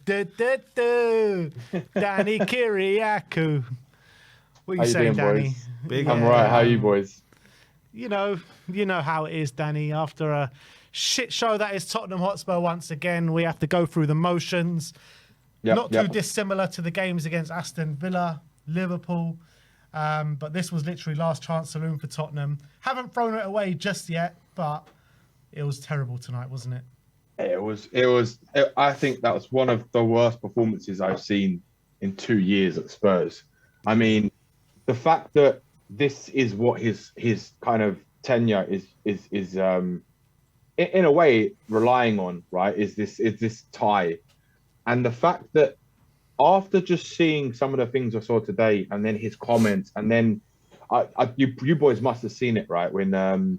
Danny Kyriacou. What are you saying, doing, Danny? boys? Big I'm right. How are you, boys? You know how it is, Danny. After a shit show that is Tottenham Hotspur once again, we have to go through the motions. Not too dissimilar to the games against Aston Villa, Liverpool. But this was literally last chance saloon for Tottenham. Haven't thrown it away just yet, but it was terrible tonight, wasn't it? It was. I think that was one of the worst performances I've seen in 2 years at Spurs. I mean, the fact that this is what his kind of tenure is in a way relying on, right? Is this tie, and the fact that after just seeing some of the things I saw today, and then his comments, and then you boys must have seen it, right? When they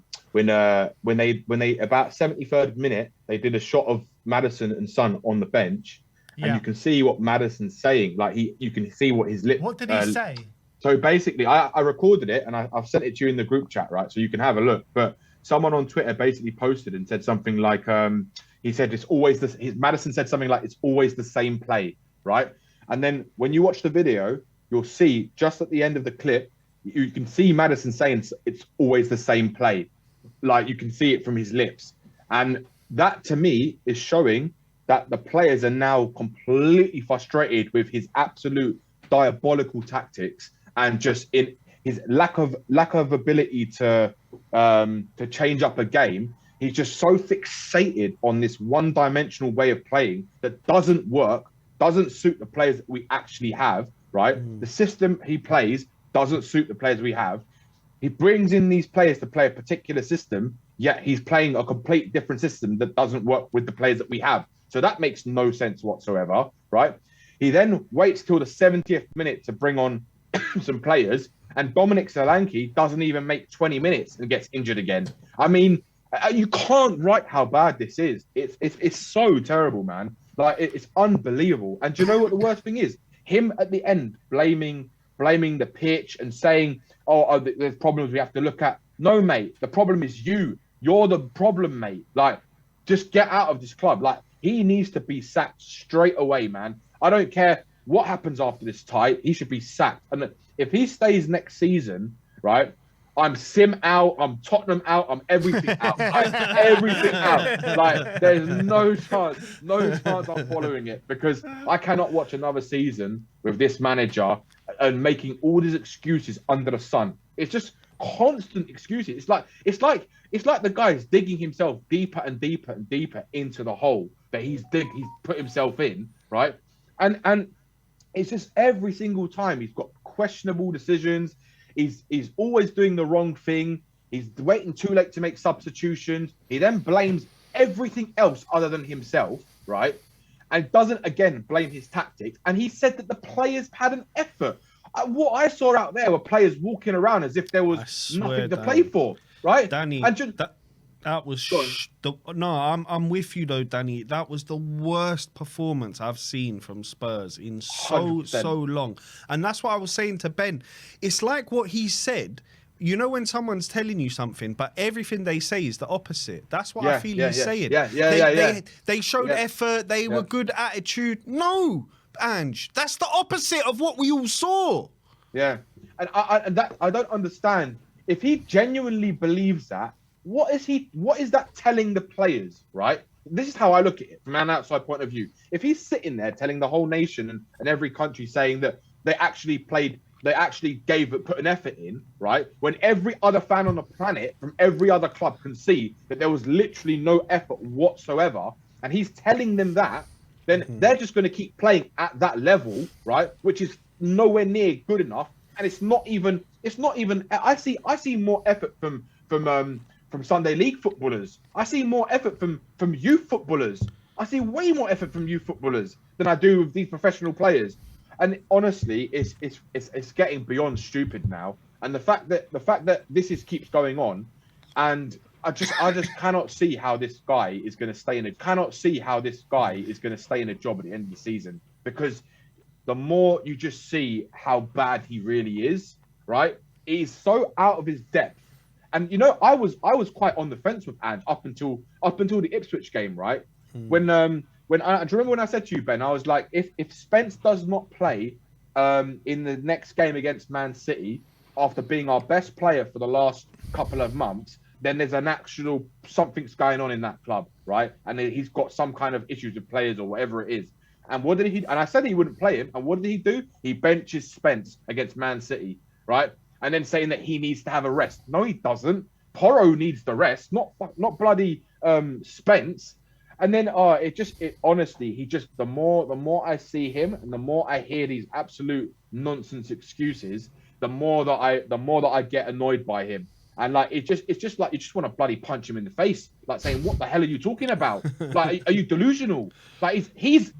about 73rd minute, they did a shot of Maddison and Son on the bench, and you can see what Maddison's saying. Like you can see what his lip. What did he say? So basically, I recorded it and I've sent it to you in the group chat, right? So you can have a look. But someone on Twitter basically posted and said something like, he said it's always this. Maddison said something like it's always the same play, right? And then when you watch the video, you'll see just at the end of the clip, you can see Maddison saying it's always the same play. Like you can see it from his lips. And that to me is showing that the players are now completely frustrated with his absolute diabolical tactics and just in his lack of ability to change up a game. He's just so fixated on this one-dimensional way of playing that doesn't work, doesn't suit the players that we actually have, right? The system he plays doesn't suit the players we have. He brings in these players to play a particular system, yet he's playing a complete different system that doesn't work with the players that we have. So that makes no sense whatsoever, right? He then waits till the 70th minute to bring on some players, and Dominic Solanke doesn't even make 20 minutes and gets injured again. I mean, you can't write how bad this is. It's so terrible, man. Like it's unbelievable. And do you know what the worst thing is? Him at the end blaming the pitch and saying, "Oh, there's problems we have to look at." No, mate. The problem is you. You're the problem, mate. Like, just get out of this club. Like, he needs to be sacked straight away, man. I don't care what happens after this tie. He should be sacked. And if he stays next season, right? I'm Sim out, I'm Tottenham out, I'm everything out. I'm everything out. Like, there's no chance I'm following it because I cannot watch another season with this manager and making all these excuses under the sun. It's just constant excuses. It's like the guy's digging himself deeper and deeper and deeper into the hole that he's put himself in, right? And it's just every single time he's got questionable decisions. He's always doing the wrong thing. He's waiting too late to make substitutions. He then blames everything else other than himself, right? And doesn't, again, blame his tactics. And he said that the players had an effort. What I saw out there were players walking around as if there was nothing to play for, right? Danny, that was... No, I'm with you, though, Danny. That was the worst performance I've seen from Spurs in so long. And that's what I was saying to Ben. It's like what he said. You know when someone's telling you something, but everything they say is the opposite. That's what I feel he's saying. They showed effort. They were good attitude. No, Ange, that's the opposite of what we all saw. Yeah, and I don't understand. If he genuinely believes that, what is that telling the players, right? This is how I look at it from an outside point of view. If he's sitting there telling the whole nation and every country saying that they actually put an effort in, right? When every other fan on the planet from every other club can see that there was literally no effort whatsoever, and he's telling them that, then they're just going to keep playing at that level, right? Which is nowhere near good enough, and it's not even. I see more effort from Sunday League footballers. I see more effort from youth footballers. I see way more effort from youth footballers than I do with these professional players. And honestly, it's getting beyond stupid now. And the fact that this keeps going on, and I just cannot see how this guy is going to stay in a job at the end of the season, because the more you just see how bad he really is, right? He's so out of his depth. And you know, I was quite on the fence with Ange up until the Ipswich game, right? When do you remember when I said to you, Ben? I was like, if Spence does not play in the next game against Man City after being our best player for the last couple of months, then there's an actual something's going on in that club, right? And he's got some kind of issues with players or whatever it is. And what did he? And I said he wouldn't play him. And what did he do? He benches Spence against Man City, right? And then saying that he needs to have a rest. No, he doesn't. Porro needs the rest, not bloody Spence. And then honestly, the more I see him and the more I hear these absolute nonsense excuses, the more that I get annoyed by him. And like it's just like you just want to bloody punch him in the face, like saying, "What the hell are you talking about? Like, are you delusional?" Like he's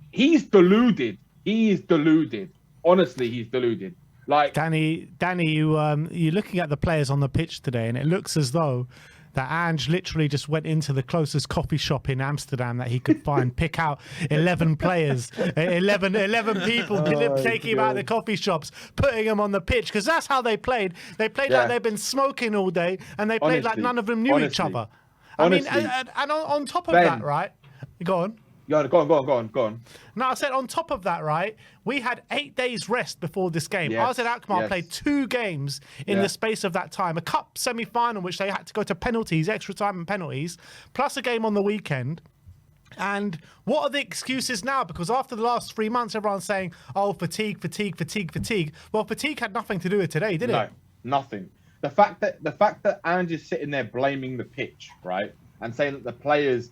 deluded. He is deluded. Honestly, he's deluded. Like Danny, you're looking at the players on the pitch today, and it looks as though that Ange literally just went into the closest coffee shop in Amsterdam that he could find, pick out 11 players, 11 people, taking him out of the coffee shops, putting them on the pitch, because that's how they played. They played like they've been smoking all day, and they played like none of them knew each other. I mean, and on top of that, right? Go on. Yeah, go on. No, I said on top of that, right? We had 8 days rest before this game. Yes, Ours at Alkmaar played 2 games in the space of that time. A cup semi-final, which they had to go to penalties, extra time and penalties, plus a game on the weekend. And what are the excuses now? Because after the last 3 months, everyone's saying, "Oh, fatigue." Well, fatigue had nothing to do with today, did it? No, nothing. The fact that Ange is sitting there blaming the pitch, right, and saying that the players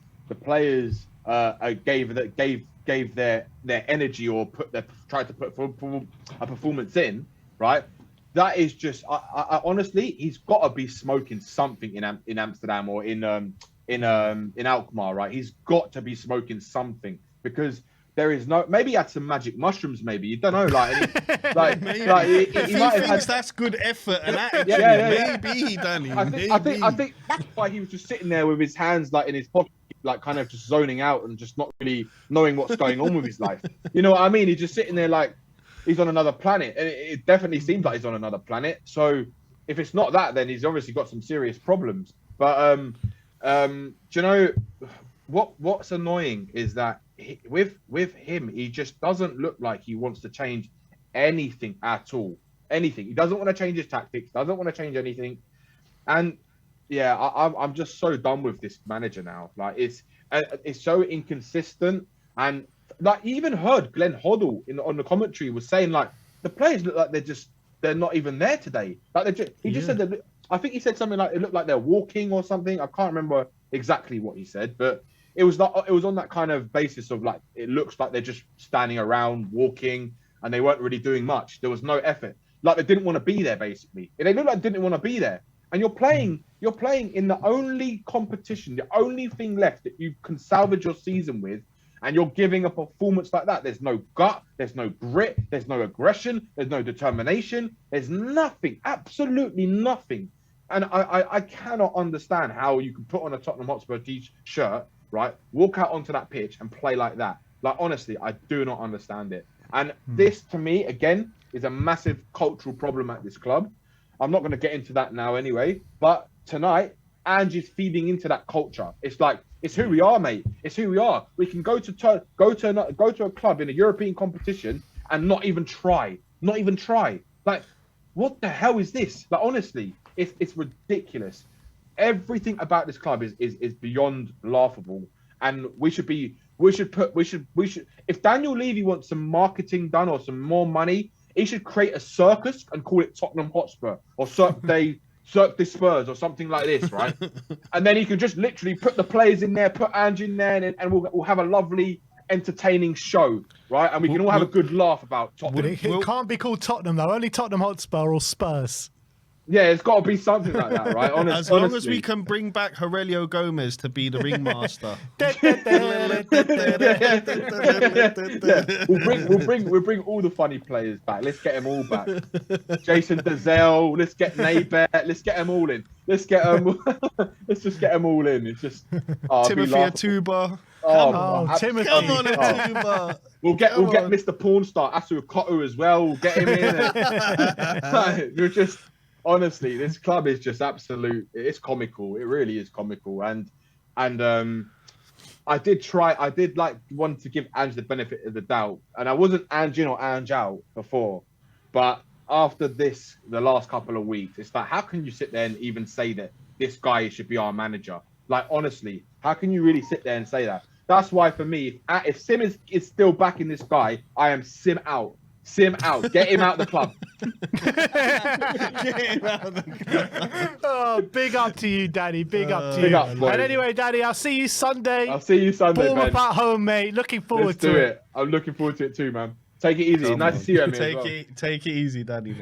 gave their energy or tried to put a performance in, right? That is just I honestly, he's got to be smoking something in Amsterdam or in Alkmaar, right? He's got to be smoking something, because there is no. Maybe he had some magic mushrooms. Maybe you don't know. If he thinks that's good effort and attitude, maybe Danny. I think that's why he was just sitting there with his hands like in his pocket, like kind of just zoning out and just not really knowing what's going on with his life. You know what I mean? He's just sitting there like he's on another planet, and it definitely seems like he's on another planet. So if it's not that, then he's obviously got some serious problems. But do you know what's annoying is that with him, he just doesn't look like he wants to change anything at all. Anything. He doesn't want to change his tactics. Doesn't want to change anything. And yeah, I'm just so done with this manager now. Like it's so inconsistent, and like even heard Glenn Hoddle on the commentary was saying like the players look like they're not even there today. Like he just said that. I think he said something like it looked like they're walking or something. I can't remember exactly what he said, but it was on that kind of basis of like it looks like they're just standing around walking and they weren't really doing much. There was no effort. Like they didn't want to be there basically. They looked like they didn't want to be there. And you're playing in the only competition, the only thing left that you can salvage your season with, and you're giving a performance like that. There's no gut, there's no grit, there's no aggression, there's no determination, there's nothing, absolutely nothing. And I cannot understand how you can put on a Tottenham Hotspur t-shirt, right, walk out onto that pitch and play like that. Like, honestly, I do not understand it. And this, to me, again, is a massive cultural problem at this club. I'm not going to get into that now anyway, but tonight, Ange is feeding into that culture. It's like, it's who we are, mate. It's who we are. We can go to a club in a European competition and not even try. Like, what the hell is this? Like, honestly, it's ridiculous. Everything about this club is beyond laughable, and we should. If Daniel Levy wants some marketing done or some more money, he should create a circus and call it Tottenham Hotspur or Cirque du Spurs or something like this, right? And then he can just literally put the players in there, put Ange in there, and we'll have a lovely, entertaining show, right? And we can all have a good laugh about Tottenham. It can't be called Tottenham though. Only Tottenham Hotspur or Spurs. Yeah, it's got to be something like that, right? As long as we can bring back Aurelio Gomez to be the ringmaster. We'll bring all the funny players back. Let's get them all back. Jason Dezelle. Let's get Naybet. Let's get them all in. Let's just get them all in. It's just Timothy Atuba. Timothy. Come on, Atuba. We'll get Mr. Pornstar Asu Kotu as well. We'll get him in. You're just. Honestly, this club is just absolute. It's comical. It really is comical. And I did like want to give Ange the benefit of the doubt, and I wasn't Ange in or Ange out before, but after this, the last couple of weeks, it's like, how can you sit there and even say that this guy should be our manager? Like, honestly, how can you really sit there and say that? That's why, for me, if Sim is still backing this guy, I am Sim out. Sim out. Get him out the club. Get him out of the club. Oh, big up to you, Danny. Big up to Big you. up, boys. And anyway, Danny, I'll see you Sunday. I'll see you Sunday, Bournemouth man. at home, mate. Looking forward Let's to do it. it. I'm looking forward to it too, man. Take it easy. Come Nice on. to see you, Emmy, as well. Take it easy, Danny.